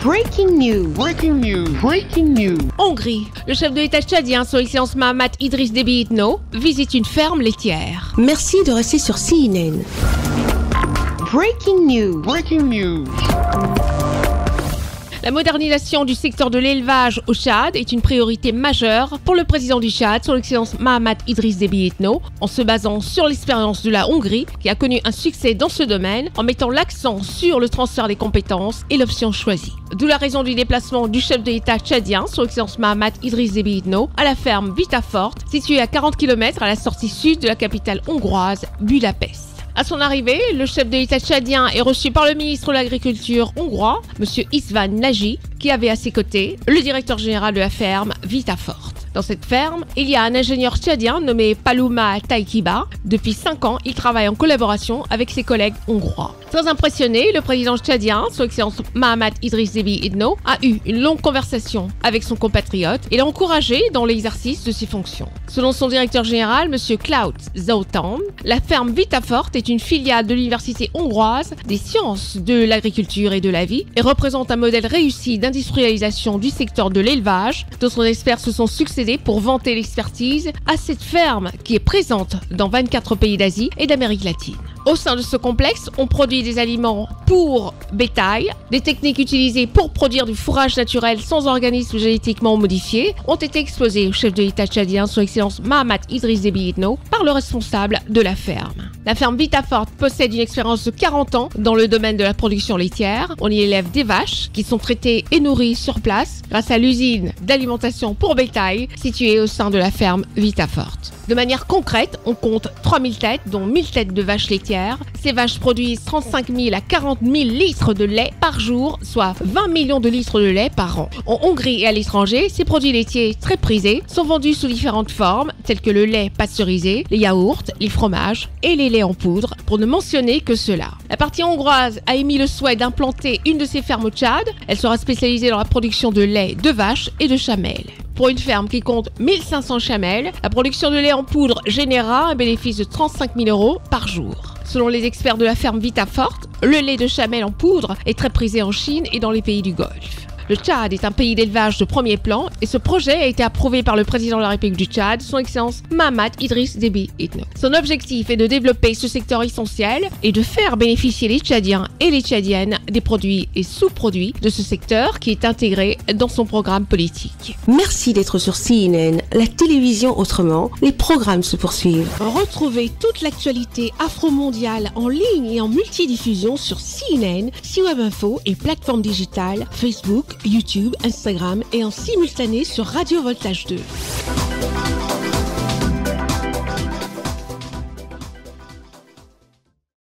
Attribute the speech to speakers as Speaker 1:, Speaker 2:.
Speaker 1: Breaking news.
Speaker 2: Breaking news. Breaking news.
Speaker 3: Hongrie. Le chef de l'État tchadien, son Excellence Mahamat Idriss Déby Itno, visite une ferme laitière.
Speaker 1: Merci de rester sur CNN. Breaking news.
Speaker 2: Breaking news.
Speaker 3: La modernisation du secteur de l'élevage au Tchad est une priorité majeure pour le président du Tchad, son Excellence Mahamat Idriss Déby Itno, en se basant sur l'expérience de la Hongrie, qui a connu un succès dans ce domaine, en mettant l'accent sur le transfert des compétences et l'option choisie. D'où la raison du déplacement du chef de l'État tchadien, son Excellence Mahamat Idriss Déby Itno, à la ferme Vitafort, située à 40 km à la sortie sud de la capitale hongroise, Budapest. À son arrivée, le chef de l'État tchadien est reçu par le ministre de l'Agriculture hongrois, M. István Nagy, qui avait à ses côtés le directeur général de la ferme Vitafort. Dans cette ferme, il y a un ingénieur tchadien nommé Paluma Taikiba. Depuis 5 ans, il travaille en collaboration avec ses collègues hongrois. Très impressionné, le président tchadien, son Excellence Mahamat Idriss Déby Itno, a eu une longue conversation avec son compatriote et l'a encouragé dans l'exercice de ses fonctions. Selon son directeur général, M. Klaus Zautan, la ferme Vitafort est une filiale de l'université hongroise des sciences de l'agriculture et de la vie et représente un modèle réussi d'industrialisation du secteur de l'élevage. D'autres experts se sont succédés pour vanter l'expertise à cette ferme qui est présente dans 24 pays d'Asie et d'Amérique latine. Au sein de ce complexe, on produit des aliments pour bétail. Des techniques utilisées pour produire du fourrage naturel sans organismes génétiquement modifiés ont été exposées au chef de l'État tchadien, son Excellence Mahamat Idriss Déby Itno, par le responsable de la ferme. La ferme Vitafort possède une expérience de 40 ans dans le domaine de la production laitière. On y élève des vaches qui sont traitées et nourries sur place grâce à l'usine d'alimentation pour bétail située au sein de la ferme Vitafort. De manière concrète, on compte 3000 têtes, dont 1000 têtes de vaches laitières. Ces vaches produisent 35 000 à 40 000 litres de lait par jour, soit 20 millions de litres de lait par an. En Hongrie et à l'étranger, ces produits laitiers très prisés sont vendus sous différentes formes, telles que le lait pasteurisé, les yaourts, les fromages et les laits en poudre, pour ne mentionner que cela. La partie hongroise a émis le souhait d'implanter une de ces fermes au Tchad. Elle sera spécialisée dans la production de lait de vache et de chamelles. Pour une ferme qui compte 1500 chamelles, la production de lait en poudre générera un bénéfice de 35 000 € par jour. Selon les experts de la ferme Vitafort, le lait de chamelle en poudre est très prisé en Chine et dans les pays du Golfe. Le Tchad est un pays d'élevage de premier plan et ce projet a été approuvé par le président de la République du Tchad, son Excellence Mahamat Idriss Déby Itno. Son objectif est de développer ce secteur essentiel et de faire bénéficier les Tchadiens et les Tchadiennes des produits et sous-produits de ce secteur qui est intégré dans son programme politique.
Speaker 1: Merci d'être sur CNN, la télévision autrement. Les programmes se poursuivent.
Speaker 3: Retrouvez toute l'actualité afro-mondiale en ligne et en multidiffusion sur CNN, C-Web Info et plateformes digitales, Facebook, YouTube, Instagram et en simultané sur Radio Voltage 2.